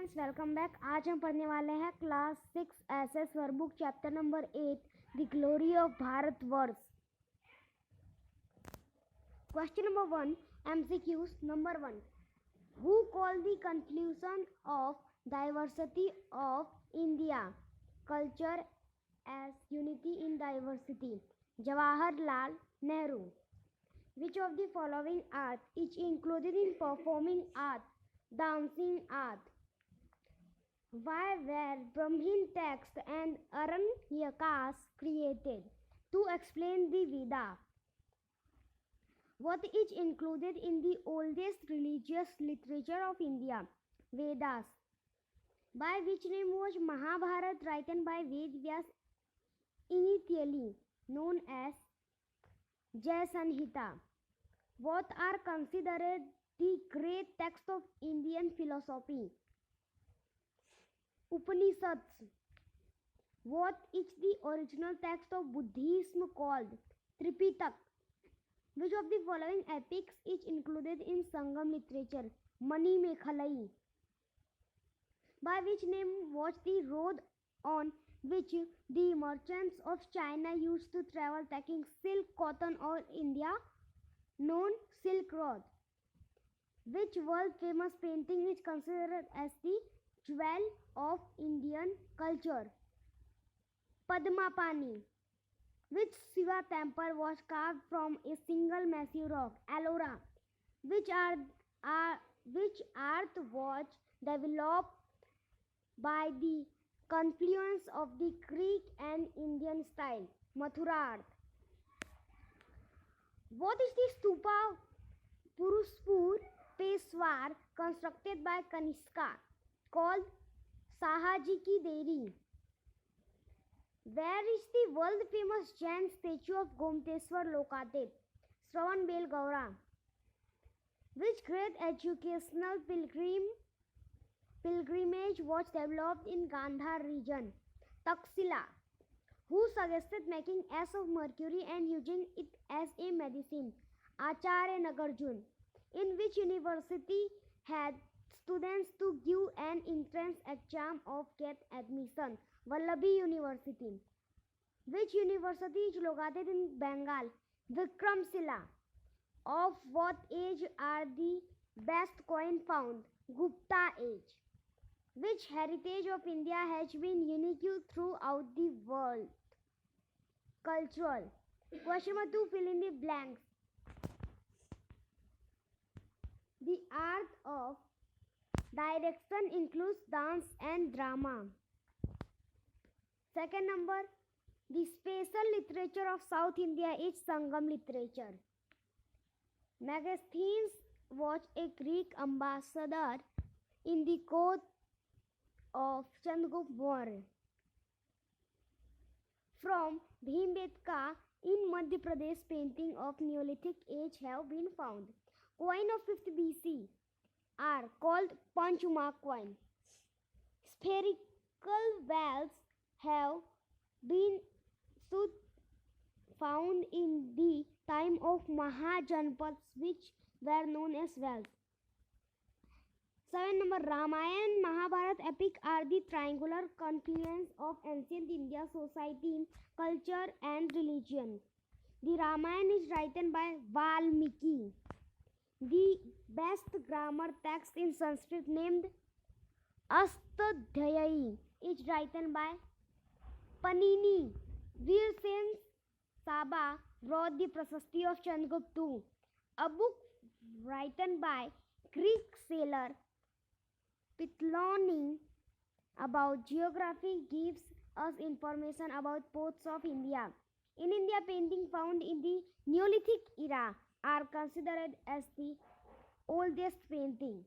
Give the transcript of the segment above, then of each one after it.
Students, welcome back. आज हम पढ़ने वाले हैं class 6 SS workbook chapter number 8 the glory of Bharatvarsh. Question number 1 MCQs. Number 1, who called the conclusion of diversity of India culture as unity in diversity? Jawaharlal Nehru. Which of the following art is included in performing art, dancing art? Why were Brahmin texts and Aranyakas created? To explain the Veda. What is included in the oldest religious literature of India? Vedas. By which name was Mahabharata written by Ved Vyas initially known as Jai Sanhita? What are considered the great texts of Indian philosophy? Upanishads. What is the original text of Buddhism called? Tripitak. Which of the following epics is included in Sangam literature? Mani Mekhalai. By which name was the road on which the merchants of China used to travel taking silk, cotton or India? Known Silk Road. Which world famous painting is considered as the jewel of Indian culture? Padmapani. Which Shiva temple was carved from a single massive rock? Ellora. Which art was developed by the confluence of the Greek and Indian style? Mathura art. What is the stupa Purushpur Peshwar constructed by Kanishka called Sahaji Ki Deri? Where is the world famous Jain statue of Gomteshwar located? Shravan Gaura. Which great educational pilgrimage was developed in Gandhar region? Taxila. Who suggested making ash of mercury and using it as a medicine? Acharya Nagarjun. In which university had students to give an entrance exam of get admission? Vallabhi University. Which university is located in Bengal? Vikramshila. Of what age are the best coin found? Gupta age. Which heritage of India has been unique throughout the world? Cultural. Question number 2, fill in the blanks. The art of direction includes dance and drama. Second number, the special literature of South India is Sangam literature. Megasthenes was a Greek ambassador in the court of Chandragupta Maurya. From Bhimbetka in Madhya Pradesh, painting of Neolithic age have been found. Coin of 5th BC are called Panchmark coin. Spherical wells have been found in the time of Mahajanpads, which were known as wells. 7 number, Ramayana and Mahabharata epic are the triangular confluence of ancient India society, culture and religion. The Ramayana is written by Valmiki. The best grammar text in Sanskrit named Astadhyayi is written by Panini. Veersen Saba wrote the Prasasti of Chandragupta II, a book written by Greek sailor Ptolemy about geography gives us information about ports of India. In India, painting found in the Neolithic era are considered as the oldest painting.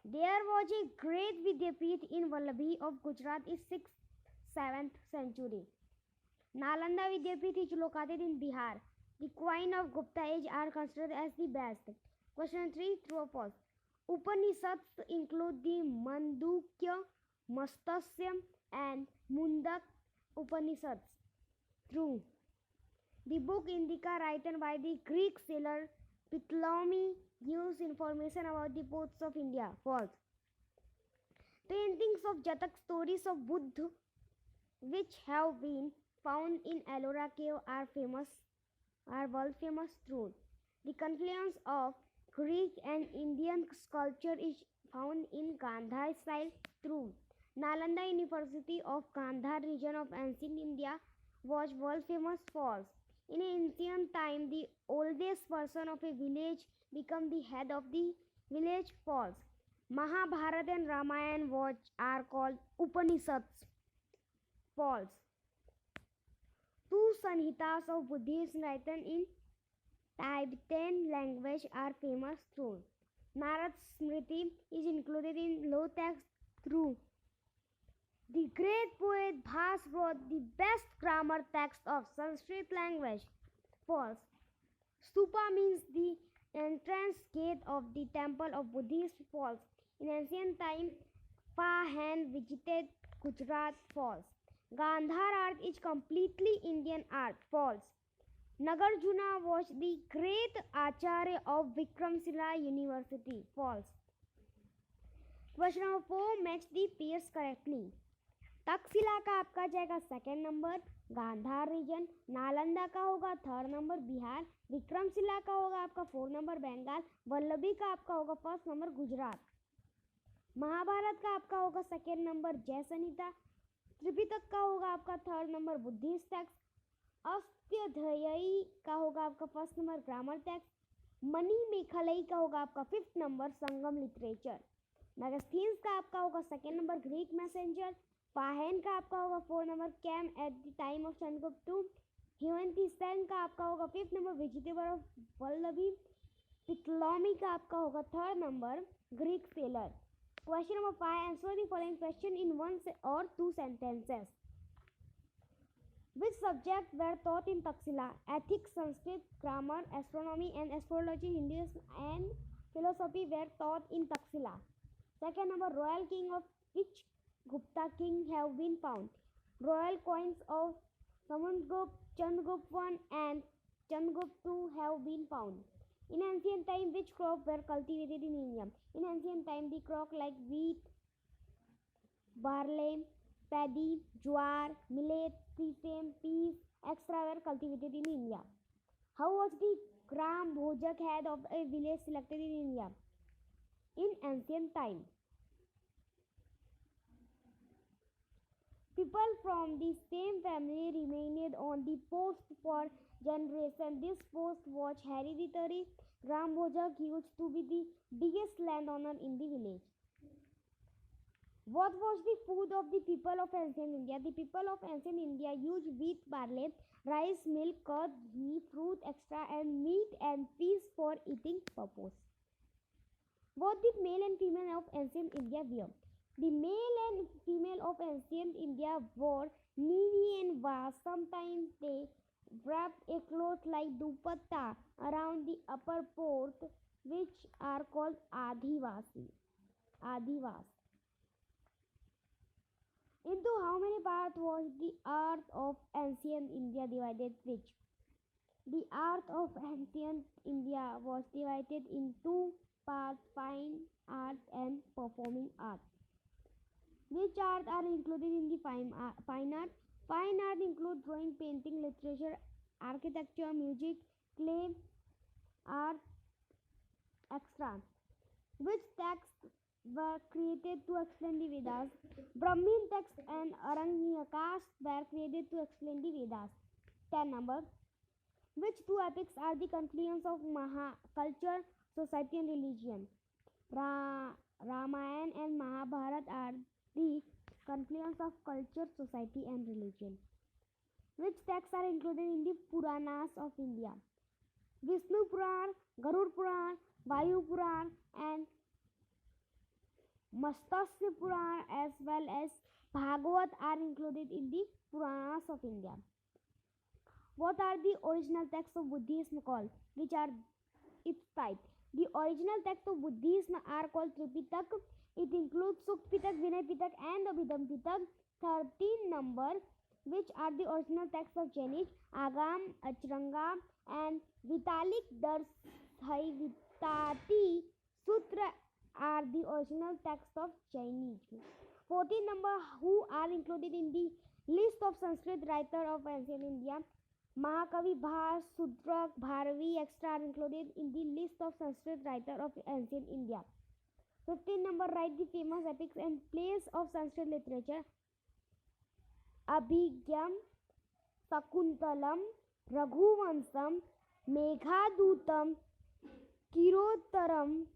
There was a great Vidyapeeth in Vallabhi of Gujarat in 6th, 7th century. Nalanda Vidyapeeth is located in Bihar. The coin of Gupta age are considered as the best. Question 3, true or false? Upanishads include the Mandukya, Matsya and Mundak Upanishads. True. The book Indica, written by the Greek sailor Ptolemy, gives information about the ports of India. False. Paintings of Jatak stories of Buddha, which have been found in Ellora cave, are world famous truth. The confluence of Greek and Indian sculpture is found in Gandhar style truth. Nalanda University of Gandhar region of ancient India was world famous falls. In ancient time, the oldest person of a village became the head of the village falls. Mahabharata and Ramayana are called Upanishads falls. Two Sanhitas of Buddhism written in Tibetan language are famous through. Narad Smriti is included in low text through. The great poet Bhas wrote the best grammar text of Sanskrit language. False. Stupa means the entrance gate of the temple of Buddhist falls. In ancient time, Fahan visited Gujarat falls. Gandhar art is completely Indian art. False. Nagarjuna was the great Acharya of Vikramshila University. False. Question number 4. Match the pairs correctly. Takshashila का आपका जाएगा second number, Gandhara region. Nalanda का होगा third number Bihar. Vikramshila का होगा आपका fourth number Bengal. Vallabhi का आपका होगा फर्स्ट नंबर गुजरात। महाभारत का आपका होगा सेकेंड नंबर जय संहिता। त्रिपिटक का होगा आपका third number Buddhist text. Ashtadhyayi का होगा आपका first number grammar text. Mani Mekhalai का होगा आपका fifth number Sangam literature. Megasthenes का आपका होगा second number Greek messenger. Fahien का आपका होगा fourth number came at the time of Chandragupta two. Hiuen Tsang का आपका होगा fifth number vegetable of Vallabhi. Ptolemy का आपका होगा third number Greek sailor. Question number 5, answer the following question in one और two sentences. Which subjects were taught in Takshila? Ethics, Sanskrit, grammar, astronomy and astrology, Hinduism and philosophy were taught in Takshila. Second number, royal king of which Gupta king have been found? Royal coins of Samandragupta, Chandragupta I and Chandragupta II have been found. In ancient time, which crops were cultivated in India? In ancient time, the crop like wheat, barley, paddy, jowar, millet, sesame, peas, etc. were cultivated in India. How was the Gram Bhojak head of a village selected in India? In ancient time, people from the same family remained on the post for generation. This post was hereditary. Gram Bhojak used to be the biggest landowner in the village. What was the food of the people of ancient India? The people of ancient India used wheat, barley, rice, milk, curd, ghee, fruit, extra, and meat and fish for eating purpose. What did male and female of ancient India wear? The male and female of ancient India wore nevi and vast. Sometimes they wrapped a cloth like dupatta around the upper part, which are called adhivasi. Adhivas. Into how many parts was the earth of ancient India divided? Which? The earth of ancient India was divided in two parts, fine art and performing art. Which art are included in the fine art? Fine art include drawing, painting, literature, architecture, music, clay, art, etc. Which texts were created to explain the Vedas? Brahmin text and Aranyakas were created to explain the Vedas. 10 number. Which two epics are the confluence of culture, society and religion? Ramayana and Mahabharata are the confluence of culture, society and religion. Which texts are included in the Puranas of India? Vishnu Puran, Garud Puran, Vayu Puran and Matsya Puran as well as Bhagavad are included in the Puranas of India. What are the original texts of Buddhism called? Which are its type? The original texts of Buddhism are called Tripitak. It includes Sukta Pitak, Vinay Pitak and Abhidhamma Pitak. 13 number. Which are the original texts of Jainism? Agam, Acharanga and Vitalik Darshaivitati Sutra are the original texts of Jainism. 14 number, who are included in the list of Sanskrit writer of ancient India? Mahakavi, Bhas, Sudrak, Bharvi, etc. are included in the list of Sanskrit writer of ancient India. 15 number, write the famous epics and plays of Sanskrit literature. Abhigyam, Sakuntalam, Raghuvansam, Meghadutam, Kirotaram,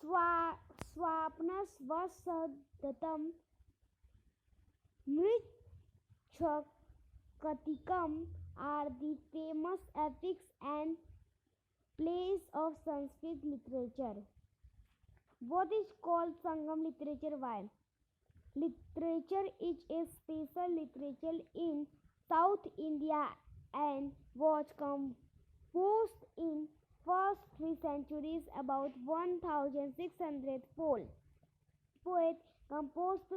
Swapnasvasadatam, Mrichakatikam are the famous epics and plays of Sanskrit literature. What is called Sangam literature? Why? Literature is a special literature in South India and was composed in first 3 centuries. About 1600 poets composed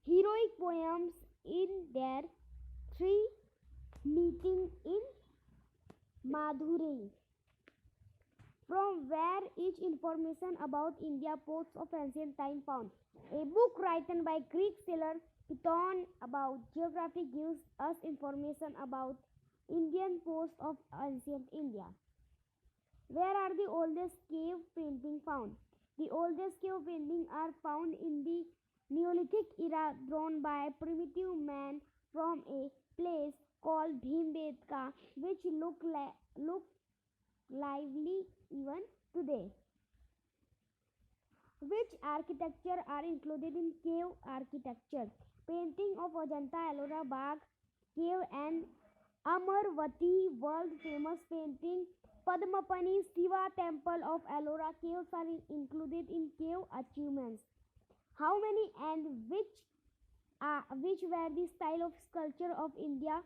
heroic poems in their 3 meetings in Madhurei. From where is information about India ports of ancient time found? A book written by Greek sailor Platon about geography gives us information about Indian ports of ancient India. Where are the oldest cave paintings found? The oldest cave paintings are found in the Neolithic era, drawn by primitive man from a place called Bhimbetka, which look lively even today. Which architecture are included in cave architecture? Painting of Ajanta, Ellora, Bagh cave and Amarvati, world famous painting Padmapani, Shiva temple of Ellora caves are included in cave achievements. How many and which were the style of sculpture of India,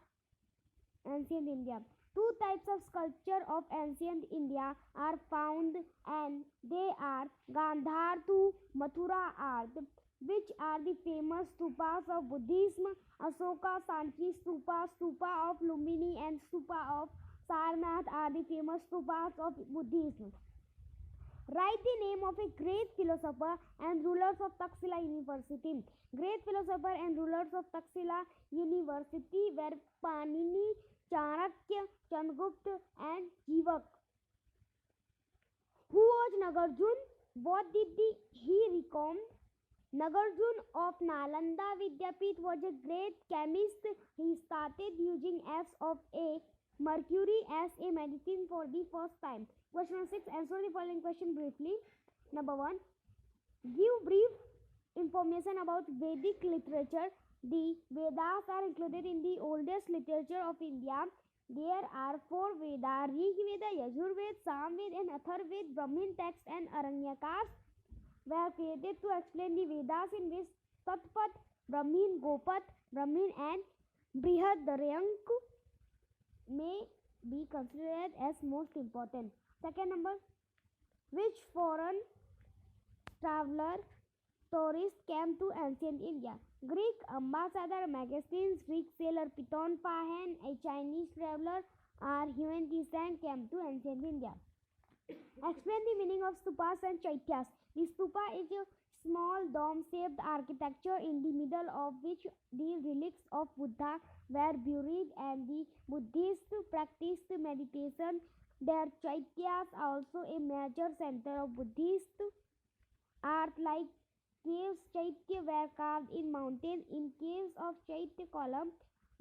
ancient India? 2 types of sculpture of ancient India are found, and they are Gandhar to Mathura art. Which are the famous stupas of Buddhism? Asoka, Sanchi stupa, stupa of Lumbini and stupa of Sarnath are the famous stupas of Buddhism. Write the name of a great philosopher and rulers of Taxila University. Great philosopher and rulers of Taxila University were Panini, Chanakya, Chandragupta and Jivak. Who was Nagarjun? What did he recommend? Nagarjun of Nalanda Vidyapith was a great chemist. He started using F of A mercury as a medicine for the first time. Question 6. Answer the following question briefly. Number 1. Give brief information about Vedic literature. The Vedas are included in the oldest literature of India. There are 4 Vedas: Rig Veda, Yajur Veda, Samved and Atharved. Brahmin texts and Aranyakas were created to explain the Vedas, in which Tatpat, Brahmin, Gopat, Brahmin and Brihadaryank may be considered as most important. Second number, which foreign traveler tourist came to ancient India? Greek ambassador Megasthenes, Greek sailor Piton Pahen, a Chinese traveler or Huan Tisang came to ancient India. Explain the meaning of stupas and chaityas. The stupa is a small dome-shaped architecture in the middle of which the relics of Buddha were buried, and the Buddhists practiced meditation. Their chaityas also a major center of Buddhist art, like caves. Chaitya were carved in mountains. In caves of Chaitya column,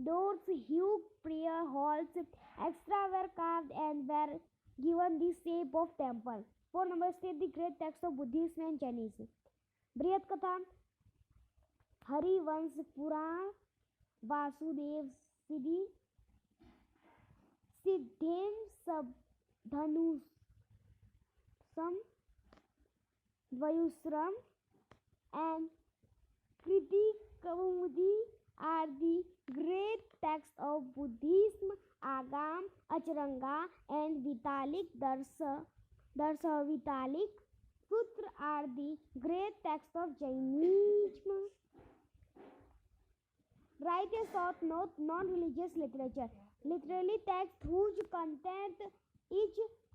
doors, huge prayer halls, etc. were carved and were given the shape of temple. 4 number, state the great texts of Buddhism and Jainism. Brihat Katha, Harivansh Puran, Vasudev Siddhi, Siddhem Sabdhanusam, Vayusram and Kriti Kaumudi are the great texts of Buddhism. Agam, Acharanga and Vitalik Darsa Vitalik Sutra are the great texts of Jainism. Write a short note, non-religious literature. Literary text whose content is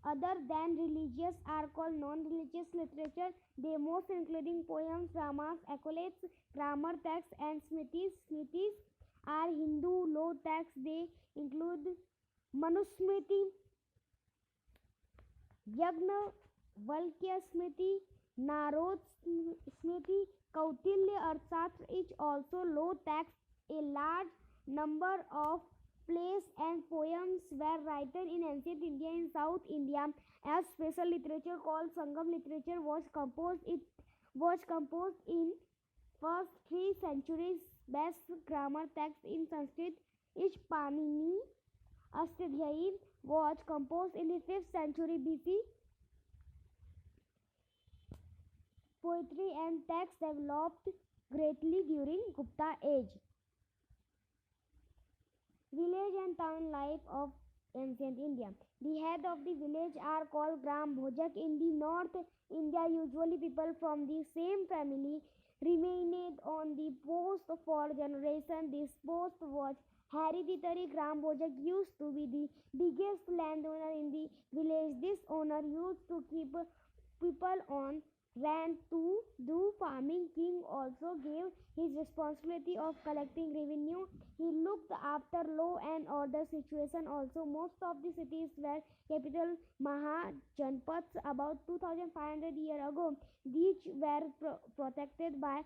other than religious are called non-religious literature. They most including poems, dramas, acolytes, grammar texts, and smritis. Smritis are Hindu law texts. They include Manusmriti, Yajnavalkya Smriti, Narod Smriti, Kautilya Arthashastra. Each also law texts. A large number of plays and poems were written in ancient India. In South India, a special literature called Sangam literature was composed. It was composed in first 3 centuries. Best grammar text in Sanskrit is Panini Ashtadhyayi was composed in the 5th century BC. Poetry and text developed greatly during Gupta age. Village and town life of ancient India. The head of the village are called Gram Bhojak. In the North India, usually people from the same family remained on the post for generations. This post was hereditary. Gram Bhojak used to be the biggest landowner in the village. This owner used to keep people on rent to do farming. King also gave his responsibility of collecting revenue. He looked after law and order situation also. Most of the cities were capital Mahajanpads about 2500 years ago. These were protected by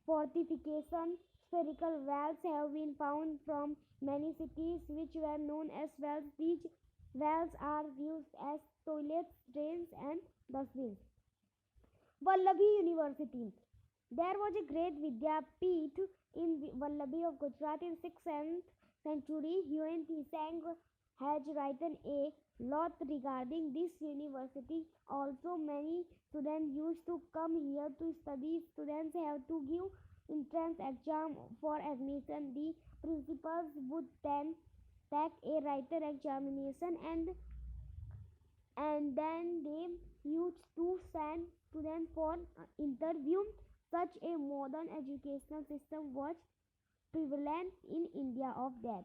fortification. Spherical wells have been found from many cities which were known as wells. These wells are used as toilets, drains, and dustbins. Vallabhi University. There was a great Vidyapeeth in Vallabhi of Gujarat in 6th century. Huan Tsang has written a lot regarding this university. Also, many students used to come here to study. Students have to give entrance exam for admission. The principals would then take a writer examination and then they used to send students for interview. Such a modern educational system was prevalent in India of that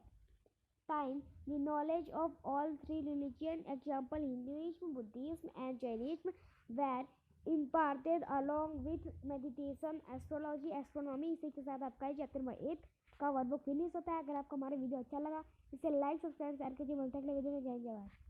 time. The knowledge of all 3 religions, example Hinduism, Buddhism, and Jainism, were imparted along with meditation, astrology, astronomy. इसी के साथ आपका chapter number 8 का workbook finish होता है. अगर आपको हमारा वीडियो अच्छा लगा इसे लाइक सब्सक्राइब शेयर कीजिए. मिलते हैं अगले वीडियो में. जय जवाहर.